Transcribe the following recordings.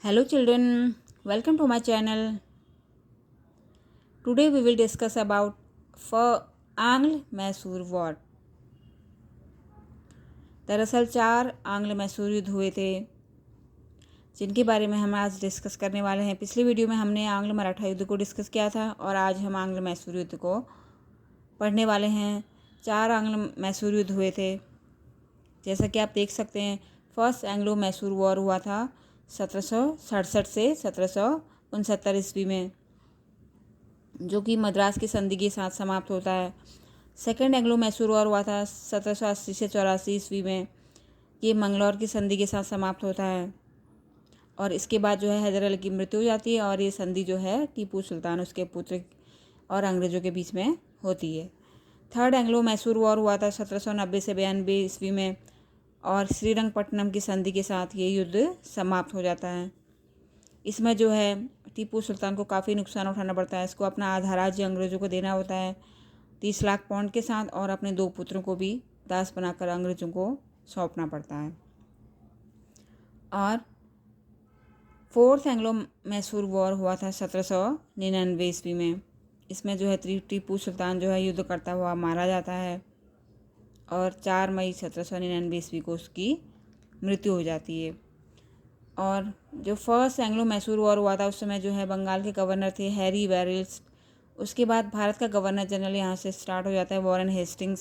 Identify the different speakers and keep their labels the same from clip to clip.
Speaker 1: Hello children, welcome to my channel. Today we will discuss about आंग्ल Mysore war. दरअसल 4 आंग्ल मैसूर युद्ध हुए थे जिनके बारे में हम आज डिस्कस करने वाले हैं। पिछली वीडियो में हमने आंग्ल मराठा युद्ध को डिस्कस किया था और आज हम आंग्ल मैसूर युद्ध को पढ़ने वाले हैं। 4 आंग्ल मैसूर युद्ध हुए थे जैसा कि आप देख सकते हैं। फर्स्ट एंग्लो मैसूर वॉर हुआ था 1767 से 1769 ईस्वी में, जो कि मद्रास की संधि के साथ समाप्त होता है। सेकेंड एंग्लो मैसूर वॉर हुआ था 1780 से 84 ईस्वी में। ये मंगलौर की संधि के साथ समाप्त होता है और इसके बाद जो है हैदर अली की मृत्यु हो जाती है और ये संधि जो है टीपू सुल्तान उसके पुत्र और अंग्रेज़ों के बीच में होती है। थर्ड एंग्लो मैसूर वॉर हुआ था 1790 से 92 ईस्वी में और श्रीरंगपट्टनम की संधि के साथ ये युद्ध समाप्त हो जाता है। इसमें जो है टीपू सुल्तान को काफ़ी नुकसान उठाना पड़ता है। इसको अपना आधा राज्य अंग्रेज़ों को देना होता है 30 लाख पाउंड के साथ और अपने 2 पुत्रों को भी दास बनाकर अंग्रेज़ों को सौंपना पड़ता है। और फोर्थ एंग्लो मैसूर वॉर हुआ था 1799 ईस्वी में। इसमें जो है टीपू सुल्तान जो है युद्ध करता हुआ मारा जाता है और 4 मई 1799 ईस्वी को उसकी मृत्यु हो जाती है। और जो फर्स्ट एंग्लो मैसूर वॉर हुआ था उस समय जो है बंगाल के गवर्नर थे हैरी बैरिल्स। उसके बाद भारत का गवर्नर जनरल यहाँ से स्टार्ट हो जाता है Warren Hastings.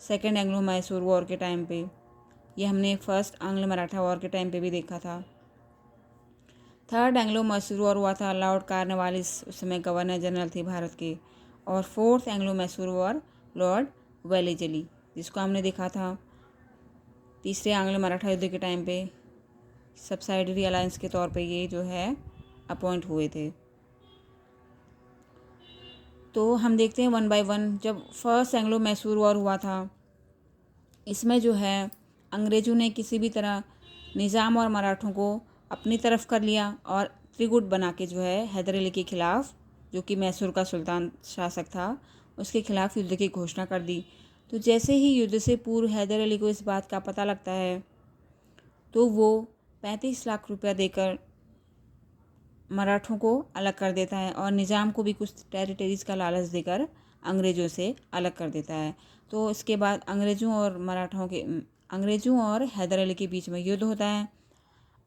Speaker 1: Second Anglo Mysore war के टाइम पे ये हमने फर्स्ट आंग्ल मराठा वॉर के टाइम पे भी देखा था। थर्ड एंग्लो मैसूर वॉर हुआ था लॉर्ड कार्नवालिस उस समय गवर्नर जनरल थे भारत के। और fourth Anglo Mysore war Lord Wellesley, जिसको हमने देखा था तीसरे आंग्ल मराठा युद्ध के टाइम पे सब्साइडरी अलायंस के तौर पे ये जो है अपॉइंट हुए थे। तो हम देखते हैं वन बाय वन। जब फर्स्ट एंग्लो मैसूर वॉर हुआ था इसमें जो है अंग्रेज़ों ने किसी भी तरह निज़ाम और मराठों को अपनी तरफ कर लिया और त्रिगुट बना के जो है हैदर अली के ख़िलाफ़, जो कि मैसूर का सुल्तान शासक था, उसके खिलाफ़ युद्ध की घोषणा कर दी। तो जैसे ही युद्ध से पूर्व हैदर अली को इस बात का पता लगता है तो वो 35 लाख रुपया देकर मराठों को अलग कर देता है और निज़ाम को भी कुछ टेरिटरीज़ का लालच देकर अंग्रेज़ों से अलग कर देता है। तो इसके बाद अंग्रेज़ों और हैदर अली के बीच में युद्ध होता है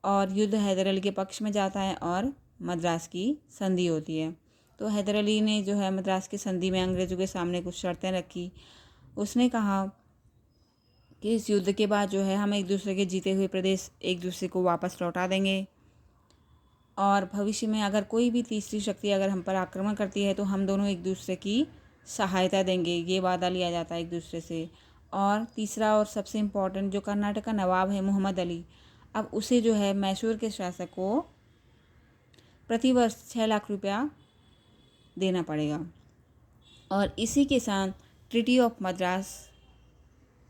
Speaker 1: और युद्ध हैदर अली के पक्ष में जाता है और मद्रास की संधि होती है। तो हैदर अली ने जो है मद्रास की संधि में अंग्रेज़ों के सामने कुछ शर्तें रखी। उसने कहा कि इस युद्ध के बाद जो है हम एक दूसरे के जीते हुए प्रदेश एक दूसरे को वापस लौटा देंगे और भविष्य में अगर कोई भी तीसरी शक्ति अगर हम पर आक्रमण करती है तो हम दोनों एक दूसरे की सहायता देंगे। ये वादा लिया जाता है एक दूसरे से। और तीसरा और सबसे इम्पोर्टेंट, जो कर्नाटक का नवाब है मोहम्मद अली, अब उसे जो है मैसूर के शासक को प्रतिवर्ष 6 लाख रुपया देना पड़ेगा। और इसी के साथ ट्रीटी ऑफ मद्रास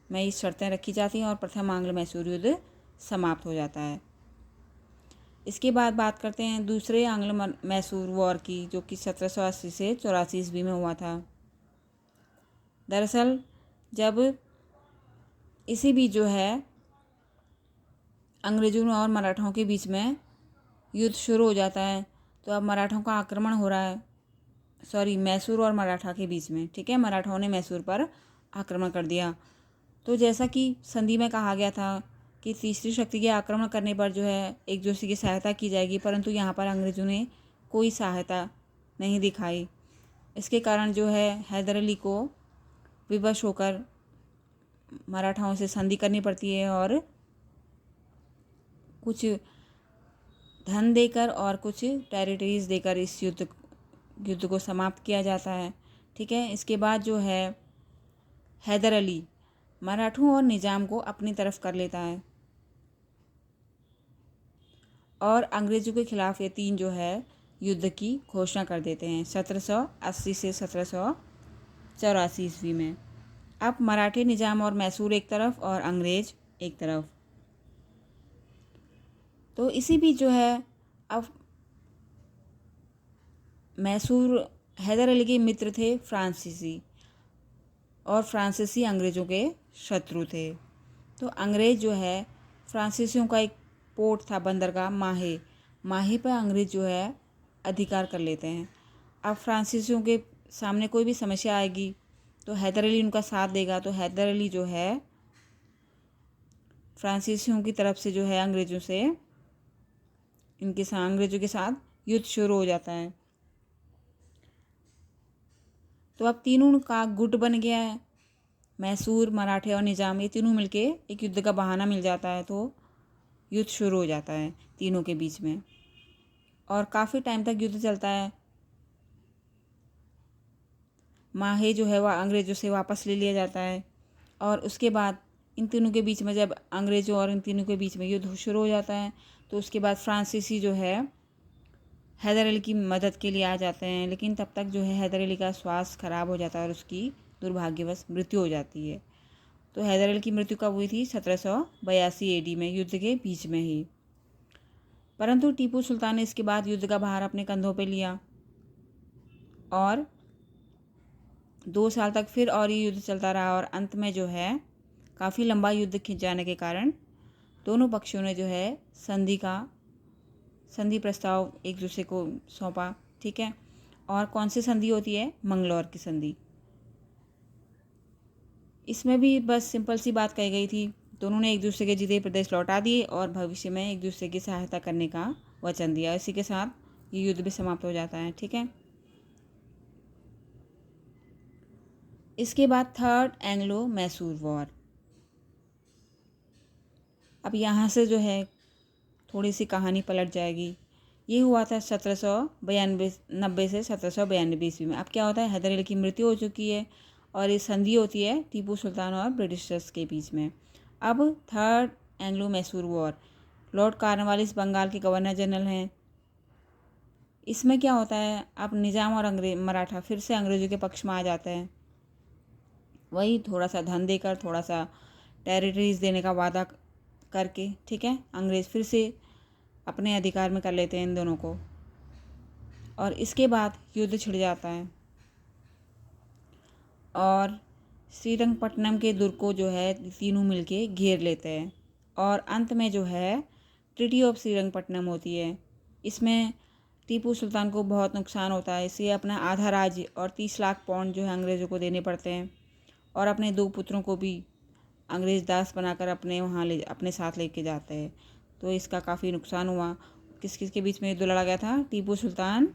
Speaker 1: में ये शर्तें रखी जाती हैं और प्रथम आंग्ल मैसूर युद्ध समाप्त हो जाता है। इसके बाद बात करते हैं दूसरे आंग्ल मैसूर वॉर की, जो कि 1780 से 84 ईस्वी में हुआ था। दरअसल जब इसी बीच जो है अंग्रेज़ों और मराठाओं के बीच में युद्ध शुरू हो जाता है। तो अब मराठाओं का आक्रमण हो रहा है, मैसूर और मराठा के बीच में। ठीक है, मराठाओं ने मैसूर पर आक्रमण कर दिया। तो जैसा कि संधि में कहा गया था कि तीसरी शक्ति के आक्रमण करने पर जो है एक दूसरे की सहायता की जाएगी, परंतु यहाँ पर अंग्रेज़ों ने कोई सहायता नहीं दिखाई। इसके कारण जो है हैदर अली को विवश होकर मराठाओं से संधि करनी पड़ती है और कुछ धन देकर और कुछ टेरिटरीज देकर इस युद्ध को समाप्त किया जाता है। ठीक है, इसके बाद जो है हैदर अली मराठों और निज़ाम को अपनी तरफ कर लेता है और अंग्रेज़ों के खिलाफ़ ये 3 जो है युद्ध की घोषणा कर देते हैं 1780 से 1784 ईस्वी में। अब मराठी निज़ाम और मैसूर एक तरफ और अंग्रेज़ एक तरफ। तो इसी बीच जो है अब मैसूर हैदर अली के मित्र थे फ्रांसीसी, और फ्रांसीसी अंग्रेज़ों के शत्रु थे। तो अंग्रेज़ जो है फ्रांसीसियों का एक पोर्ट था बंदरगाह माहे, माही पर अंग्रेज़ जो है अधिकार कर लेते हैं। अब फ्रांसीसियों के सामने कोई भी समस्या आएगी तो हैदर अली उनका साथ देगा। तो हैदर अली जो है फ्रांसीसियों की तरफ से जो है अंग्रेज़ों के साथ युद्ध शुरू हो जाता है। तो अब तीनों का गुट बन गया है। मैसूर, मराठे और निज़ाम, ये तीनों मिलके एक युद्ध का बहाना मिल जाता है तो युद्ध शुरू हो जाता है तीनों के बीच में और काफ़ी टाइम तक युद्ध चलता है। माहे जो है वह अंग्रेज़ों से वापस ले लिया जाता है और उसके बाद इन तीनों के बीच में जब अंग्रेज़ों और इन तीनों के बीच में युद्ध शुरू हो जाता है तो उसके बाद फ्रांसीसी जो है हैदर अली की मदद के लिए आ जाते हैं। लेकिन तब तक जो है हैदर अली का स्वास्थ्य ख़राब हो जाता है और उसकी दुर्भाग्यवश मृत्यु हो जाती है। तो हैदर अली की मृत्यु कब हुई थी? 1782 AD में, युद्ध के बीच में ही। परंतु टीपू सुल्तान ने इसके बाद युद्ध का भार अपने कंधों पर लिया और 2 साल तक फिर और ये युद्ध चलता रहा और अंत में जो है काफ़ी लंबा युद्ध खिंच जाने के कारण दोनों पक्षों ने जो है संधि प्रस्ताव एक दूसरे को सौंपा। ठीक है, और कौन सी संधि होती है? मंगलौर की संधि। इसमें भी बस सिंपल सी बात कही गई थी, दोनों ने एक दूसरे के जीते प्रदेश लौटा दिए और भविष्य में एक दूसरे की सहायता करने का वचन दिया। इसी के साथ ये युद्ध भी समाप्त हो जाता है। ठीक है, इसके बाद थर्ड एंग्लो मैसूर वॉर। अब यहाँ से जो है थोड़ी सी कहानी पलट जाएगी। ये हुआ था 1790 से 1792 ईस्वी में। अब क्या होता है, हैदर अली की मृत्यु हो चुकी है और ये संधि होती है टीपू सुल्तान और ब्रिटिशर्स के बीच में। अब third Anglo Mysore war, Lord Cornwallis Bengal के गवर्नर जनरल हैं। इसमें क्या होता है, अब निज़ाम और मराठा फिर से अंग्रेज़ों के पक्ष में आ जाते हैं। वही थोड़ा सा धन देकर, थोड़ा सा टेरिटरीज देने का वादा करके, ठीक है, अंग्रेज़ फिर से अपने अधिकार में कर लेते हैं इन दोनों को और इसके बाद युद्ध छिड़ जाता है और श्रीरंगपट्टनम के दुर्ग को जो है तीनों मिलके घेर लेते हैं और अंत में जो है ट्रीटी ऑफ श्रीरंगपट्टनम होती है। इसमें टीपू सुल्तान को बहुत नुकसान होता है, इसे अपना आधा राज्य और 30 लाख पाउंड जो है अंग्रेज़ों को देने पड़ते हैं और अपने 2 पुत्रों को भी अंग्रेज़ दास बनाकर अपने साथ लेके जाते हैं। तो इसका काफ़ी नुकसान हुआ। किस किस के बीच में युद्ध लड़ा गया था? टीपू सुल्तान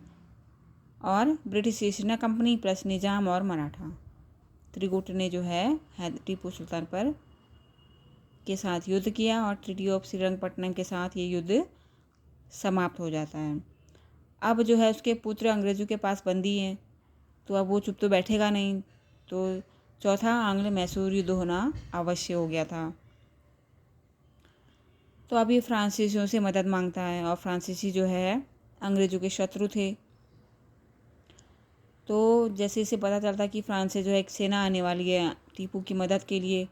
Speaker 1: और British East India Company plus Nizam और मराठा त्रिगुट ने जो है टीपू सुल्तान पर के साथ युद्ध किया और ट्रीटी ऑफ श्रीरंगपट्टनम के साथ ये युद्ध समाप्त हो जाता है। अब जो है उसके पुत्र अंग्रेज़ों के पास बंदी हैं तो अब वो चुप तो बैठेगा नहीं, तो चौथा आंग्ल मैसूर युद्ध होना अवश्य हो गया था। तो अब ये फ्रांसीसियों से मदद मांगता है और फ्रांसीसी जो है अंग्रेज़ों के शत्रु थे। तो जैसे इसे पता चलता कि फ्रांस से जो है एक सेना आने वाली है टीपू की मदद के लिए,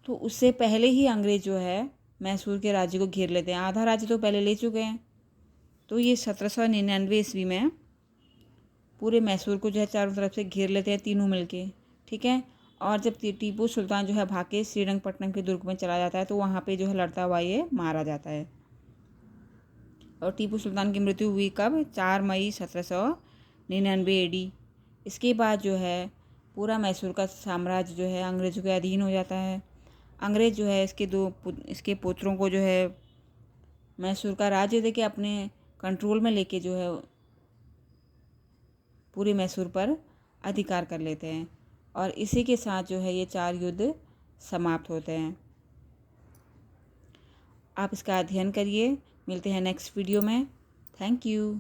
Speaker 1: तो उससे पहले ही अंग्रेज़ जो है मैसूर के राज्य को घेर लेते हैं। आधा राज्य तो पहले ले चुके हैं। तो ये 1799 ईस्वी में पूरे मैसूर को जो है चारों तरफ से घेर लेते हैं तीनों मिलके। ठीक है, और जब टीपू सुल्तान जो है भाग के श्रीरंगपट्टनम के दुर्ग में चला जाता है तो वहाँ पे जो है लड़ता हुआ ये मारा जाता है। और टीपू सुल्तान की मृत्यु हुई कब? 4 मई 1799 AD। इसके बाद जो है पूरा मैसूर का साम्राज्य जो है अंग्रेज़ों के अधीन हो जाता है। अंग्रेज़ जो है इसके पुत्रों को जो है मैसूर का राज्य देके अपने कंट्रोल में लेके जो है पूरे मैसूर पर अधिकार कर लेते हैं और इसी के साथ जो है ये 4 युद्ध समाप्त होते हैं। आप इसका अध्ययन करिए। मिलते हैं नेक्स्ट वीडियो में। Thank you.